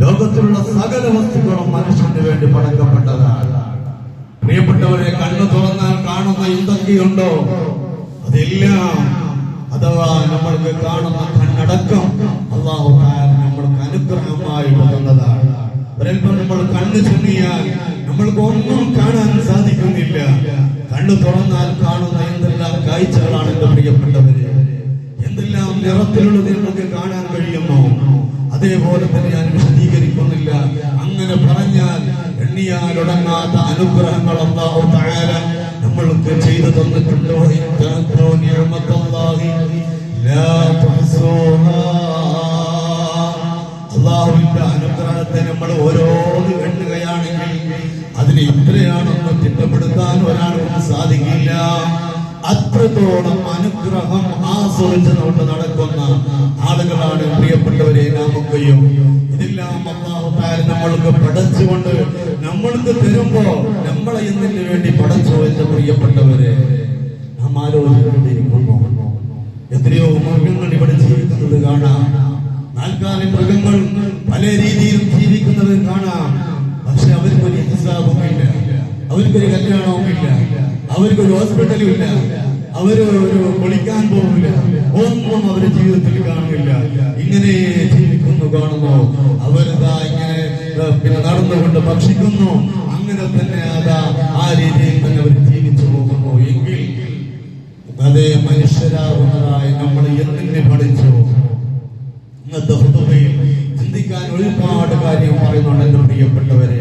ലോകത്തിലുള്ള സകല വസ്തുക്കളും മനുഷ്യന് വേണ്ടി പടക്കപ്പെട്ടതാണ്. പ്രിയപ്പെട്ടവരെ, കണ്ണു തുറന്നാൽ കാണുന്ന എന്തൊക്കെയുണ്ടോ അതെല്ലാം, അഥവാ നമ്മൾക്ക് കാണുന്ന കണ്ണടക്കം അല്ലാഹു തആല നമ്മൾക്ക് അനുഗ്രഹമായി തന്നതാണ്. ഒരൽപ്പം നമ്മൾ കണ്ണ് ചുമ്മിയാൽ നമ്മൾക്ക് ഒന്നും കാണാൻ സാധിക്കുന്നില്ല. കണ്ണു തുറന്നാൽ കാണുന്ന എന്തെല്ലാം കാഴ്ചകളാണ് എന്റെ പ്രിയപ്പെട്ടവരെ, എന്തെല്ലാം നിറത്തിലുള്ളത് നമുക്ക് കാണാൻ കഴിയുമോ? അതേപോലെ തന്നെ ഞാൻ വിശദീകരിക്കുന്നില്ല. അങ്ങനെ പറഞ്ഞാൽ എണ്ണിയാൽ ഒടങ്ങാത്ത അനുഗ്രഹങ്ങൾ അല്ലാഹു തആല നമ്മൾക്ക് ചെയ്തു തന്നിട്ടുണ്ട്. അല്ലാഹുവിന്റെ അനുഗ്രഹത്തെ നമ്മൾ ഓരോന്ന് എണ്ണുകയാണെങ്കിൽ അതിന് ഇത്രയാണെന്ന് തിട്ടപ്പെടുത്താൻ ഒരാൾക്കും സാധിക്കില്ല. അത്രത്തോളം അനുഗ്രഹം ആസ്വദിച്ചുകൊണ്ട് നടക്കുന്ന ആളുകളാണ് പ്രിയപ്പെട്ടവരെ നാമൊക്കെയും. ഇതെല്ലാം അല്ലാഹു തആല നമ്മൾക്ക് പടച്ചുകൊണ്ട് നമ്മൾക്ക് തരുമ്പോ നമ്മളെ എന്തിനു വേണ്ടി പടച്ചു എന്റെ പ്രിയപ്പെട്ടവരെ നാം ആലോചിച്ചുകൊണ്ടിരിക്കുന്നു. എത്രയോ മൃഗങ്ങൾ ഇവിടെ ജീവിക്കുന്നത് കാണാം. നാൽക്കാലി മൃഗങ്ങൾ പല രീതിയിലും ജീവിക്കുന്നത് കാണാം. പക്ഷെ അവർക്കൊരു ഹിസാബുമില്ല, അവർക്കൊരു കല്യാണവുമില്ല, അവർക്കൊരു ഹോസ്പിറ്റലും ഇല്ല, അവര് ഒരു കുളിക്കാൻ പോകില്ല, ഒന്നും അവരുടെ ജീവിതത്തിൽ കാണില്ല. ഇങ്ങനെ ജീവിക്കുന്നു കാണുന്നു. അവരിതാ ഇങ്ങനെ പിന്നെ നടന്നുകൊണ്ട് ഭക്ഷിക്കുന്നു. അങ്ങനെ തന്നെ അതാ ആ രീതിയിൽ തന്നെ അവർ ജീവിച്ചു പോകുന്നു. എങ്കിൽ അതേ മനുഷ്യരാകുന്നതായി നമ്മൾ എന്തിനെ പഠിച്ചു? ഇന്നത്തെ ഹുതുബയിൽ ചിന്തിക്കാൻ ഒരുപാട് കാര്യം പറയുന്നുണ്ട് എന്റെ പ്രിയപ്പെട്ടവരെ.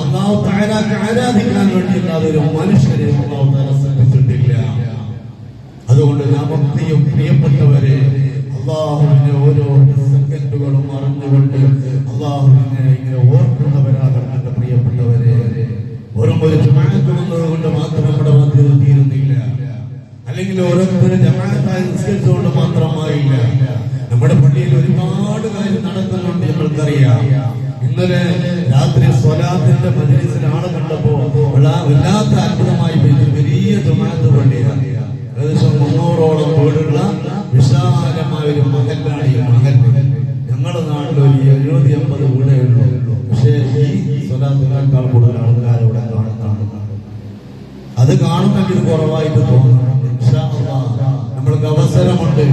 അല്ലാഹു തആലക്ക് ആരാധിക്കാൻ വേണ്ടിയുള്ള ഒരു മനുഷ്യരെ അല്ലാഹു തആല സൃഷ്ടിച്ചിട്ടില്ല. അതുകൊണ്ട് നാമത്തെയും പ്രിയപ്പെട്ടവരെ അല്ലാഹുവിന്റെ ഓരോ സെക്കൻഡുകളും അറിഞ്ഞുകൊണ്ട് അല്ലാഹുവിനെ ഇങ്ങനെ ഓർക്കുന്നവരാകണം എന്റെ പ്രിയപ്പെട്ടവരെ. വെറും ഒരു ജമാഅത്ത് വന്നതുകൊണ്ട് മാത്രം നമ്മുടെ ബാധ്യത തീരുന്നില്ല, അല്ലെങ്കിൽ ഓരോരുത്തർ ജമാഅത്തായി നിസ്കരിച്ചുകൊണ്ട് മാത്രമായില്ല. നമ്മുടെ പള്ളിയിൽ ഒരുപാട് കാര്യം നടക്കുന്നുണ്ട്, നമ്മൾക്കറിയാം. ഇന്നലെ രാത്രി സ്വലാത്തിന്റെ മജ്‌ലിസിൽ ആളെ കണ്ടപ്പോ വല്ലാത്ത അത്ഭുതമായി പോയി. വലിയ ജമാഅത്ത് പള്ളിയാണ്, ഏകദേശം 300ഓളം വീടുള്ള വിശാലമായ ഒരു മഹല്ലാണ് ഈ മഹല്ല്. ഞങ്ങളുടെ നാട്ടിൽ ഒരു 70-80 വീടേ ഉള്ളൂ. പക്ഷേ ഈ സ്വലാത്തിനേക്കാൾ കൂടുതൽ ആൾക്കാർ ഇവിടെ കാണുന്നുണ്ട്. അത് കാണുന്നെങ്കിൽ ഇത് കുറവായിട്ട് തോന്നുന്നു. നമ്മൾക്ക് അവസരമുണ്ട്.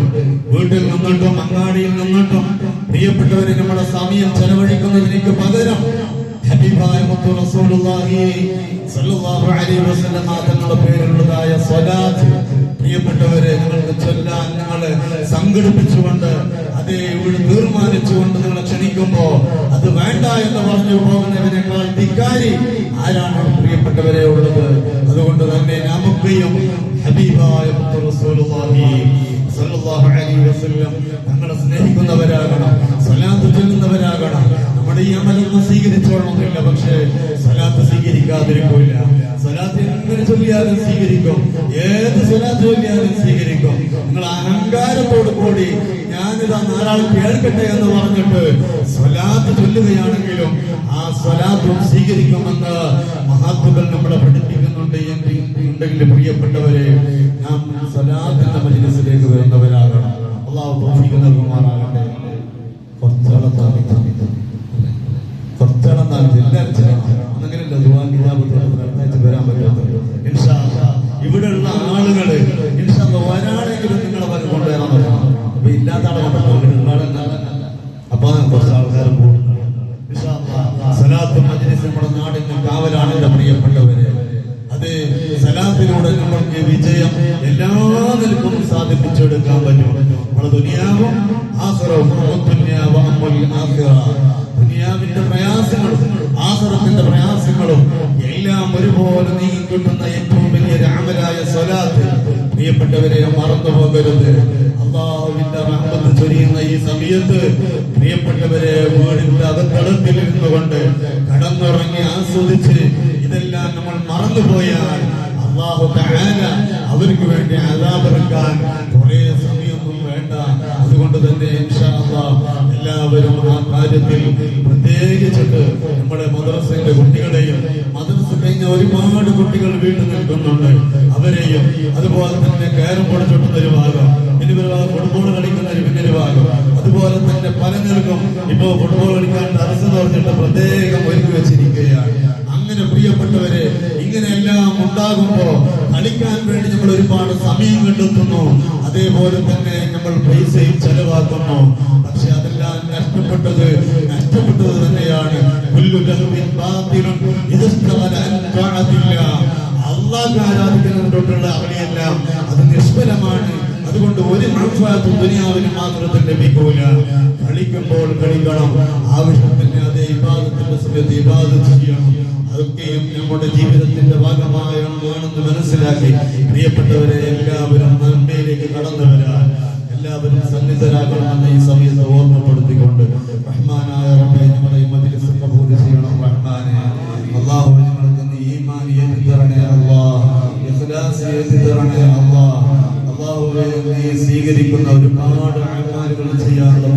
വീട്ടിൽ നിന്നിട്ടും അങ്ങാടിയിൽ നിന്നിട്ടും പ്രിയപ്പെട്ടവരെ നമ്മുടെ സമയം ചെലവഴിക്കുന്നതിനേക്ക് പകരം ഹബീബായ മുത്തു റസൂലുള്ളാഹി സ്വല്ലല്ലാഹു അലൈഹി വസല്ലം തങ്ങളുടെ പേരിലുള്ളതായ സ്വലാത്ത് പ്രിയപ്പെട്ടവരെ നിങ്ങൾക്ക് ചൊല്ലാൻ നിങ്ങളെ സംഘടിപ്പിച്ചുകൊണ്ട് അതേ ഇവിടെ തീർമാനിച്ചുകൊണ്ട് നിങ്ങളെ ക്ഷണിക്കുമ്പോ അത് വേണ്ട എന്ന് പറഞ്ഞു പോകുന്നതിനേക്കാൾ ധിക്കാരി ആരാണ് പ്രിയപ്പെട്ടവരെ ഉള്ളത്? അതുകൊണ്ട് തന്നെ നമുക്കെയും ഹബീബായ മുത്തു റസൂലുള്ളാഹി സ്വല്ലല്ലാഹു അലൈഹി വസല്ലം ഞങ്ങളെ സ്നേഹിക്കുന്നവരാകണം, സ്വലാത്ത് ചൊല്ലുന്നവരാകണം. നമ്മുടെ ഈ അമലൊന്നും സ്വീകരിച്ചോളണമെന്നില്ല, പക്ഷേ സ്വലാത്ത് സ്വീകരിക്കാതിരിക്കില്ല. സ്വലാത്ത് എങ്ങനെ ചൊല്ലിയാലും സ്വീകരിക്കും, ഏത് സ്വലാത്ത് ചൊല്ലിയാലും സ്വീകരിക്കും. നിങ്ങൾ അഹങ്കാരത്തോട് കൂടി ഞാനിതാ നാലാൾ കേൾക്കട്ടെ എന്ന് പറഞ്ഞിട്ട് സ്വലാത്ത് ചൊല്ലുകയാണെങ്കിലും ആ സ്വലാത്തും സ്വീകരിക്കുമെന്ന് മഹാത്മകൾ നമ്മളെ പഠിപ്പിക്കുന്നുണ്ട്. ഉണ്ടെങ്കിൽ പ്രിയപ്പെട്ടവരെ നാം സ്വലാത്തിന്റെ മജ്‌ലിസിലേക്ക് വരുന്നവരാകണം. അല്ലാഹു തൗഫീഖ് നൽകുമാറാകട്ടെ. വരാൻ പറ്റാത്തത് ഇൻഷാ അല്ലാഹ് ഇവിടെയുള്ള ആളുകള് ഇൻഷാ അല്ലാഹ് ഒരാളെങ്കിലും നിങ്ങളെ വരെ കൊണ്ടുവരാൻ പറ്റണം. അപ്പൊ ഇല്ലാത്ത ആളെ അപ്പൊ കുറച്ച് ആൾക്കാർ പോകുന്നുണ്ട്. ഇൻഷാ അല്ലാഹ് സലാത്ത് മജ്‌ലിസ് നമ്മുടെ നാടിന്റെ കാവലാണ് എന്റെ പ്രിയപ്പെട്ടവരെ. അത് സലാത്തിലൂടെ നമ്മൾക്ക് വിജയം എല്ലാ നിലക്കും സാധിപ്പിച്ചെടുക്കാൻ പറ്റും. നമ്മുടെ ദുനിയാവും ആഖിറവും ദുനിയാവിന്റെ പ്രയാസങ്ങളും ആഖിറത്തിന്റെ പ്രയാസങ്ങളും എല്ലാം ഒരുപോലെ നീങ്ങിക്കിട്ടുന്ന ഏറ്റവും വലിയ അമലായ സ്വലാത്ത് പ്രിയപ്പെട്ടവരെ മറന്നു പോകരുത്. അല്ലാഹുവിന്റെ റഹ്മത്ത് ചൊരിയുന്ന ഈ സമയത്ത് പ്രിയപ്പെട്ടവരെ വീടിന്റെ അകത്തളത്തിൽ ഇരുന്നുകൊണ്ട് കടന്നുറങ്ങി ആസ്വദിച്ച് ഇതെല്ലാം നമ്മൾ മറന്നുപോയാൽ അല്ലാഹു തആല അവർക്ക് വേണ്ടി അദാബ് ഇറക്കാൻ കുറേ സമയമൊന്നും വേണ്ട. അതുകൊണ്ട് തന്നെ ഇൻഷാ അല്ലാഹ് എല്ലാവരും ആ കാര്യത്തിൽ പ്രത്യേകിച്ചിട്ട് നമ്മുടെ മദ്രസയിലെ കുട്ടികളെയും, മദ്രസ കഴിഞ്ഞ ഒരുപാട് കുട്ടികൾ വീട്ടിൽ നിൽക്കുന്നുണ്ട്, അവരെയും, അതുപോലെ തന്നെ കയറും പൊടിച്ചോട്ടുന്ന ഒരു ഭാഗം, പിന്നെ ഫുട്ബോൾ കളിക്കുന്ന ഒരു പിന്നൊരു ഭാഗം, അതുപോലെ തന്നെ പലർക്കും ഇപ്പോ ഫുട്ബോൾ കളിക്കാൻ ടർഫ് പറഞ്ഞിട്ട് പ്രത്യേകം ഒരുക്കി വെച്ചിരിക്കുകയാണ്. അങ്ങനെ പ്രിയപ്പെട്ടവരെ, ഇങ്ങനെയെല്ലാം ഉണ്ടാകുമ്പോ കളിക്കാൻ വേണ്ടി നമ്മൾ ഒരുപാട് സമയം കണ്ടെത്തുന്നു, അതേപോലെ തന്നെ നമ്മൾ പൈസയും ചെലവാക്കുന്നു. പക്ഷെ അതെല്ലാം നഷ്ടപ്പെട്ടത് തന്നെയാണ്. അള്ളാഹ് ആരാധിക്കുന്നതിനോട്ടുള്ള അവനെയെല്ലാം അത് നിഷ്ഫലമാണ്. അതുകൊണ്ട് ഒരു മൻഫഅത്തും ദുനിയാവിന് മാത്രത്തിൽ ലഭിക്കൂല. കളിക്കുമ്പോൾ കളിക്കണം, ആവശ്യത്തിന് അതേ ഇബാദത്തിന്റെ സമയത്ത് ഇബാദത്ത് ചെയ്യണം. അതൊക്കെയും നമ്മുടെ ജീവിതത്തിന്റെ ഭാഗമാണെന്ന് മനസ്സിലാക്കി പ്രിയപ്പെട്ടവരെ എല്ലാവരും നന്മയിലേക്ക് കടന്നു വരാൻ എല്ലാവരും സന്നിധരാകണമെന്ന് ഈ സമയത്ത് ഓർമ്മപ്പെടുത്തിക്കൊണ്ട് റഹ്മാനായ റബ്ബേ, നമ്മുടെ ഈ മജ്‌ലിസ് കബൂൽ ചെയ്യണം റഹ്മാനെ. അല്ലാഹു ഞങ്ങൾക്ക് നീ ഈമാൻ ഏറ്റിത്തരണേ അല്ലാഹ്, ഇഖ്ലാസ് ഏറ്റിത്തരണേ അല്ലാഹ്. അല്ലാഹുവേ, നീ സ്വീകരിക്കുന്ന ഒരുപാട് അമലുകൾ ചെയ്യാനുള്ള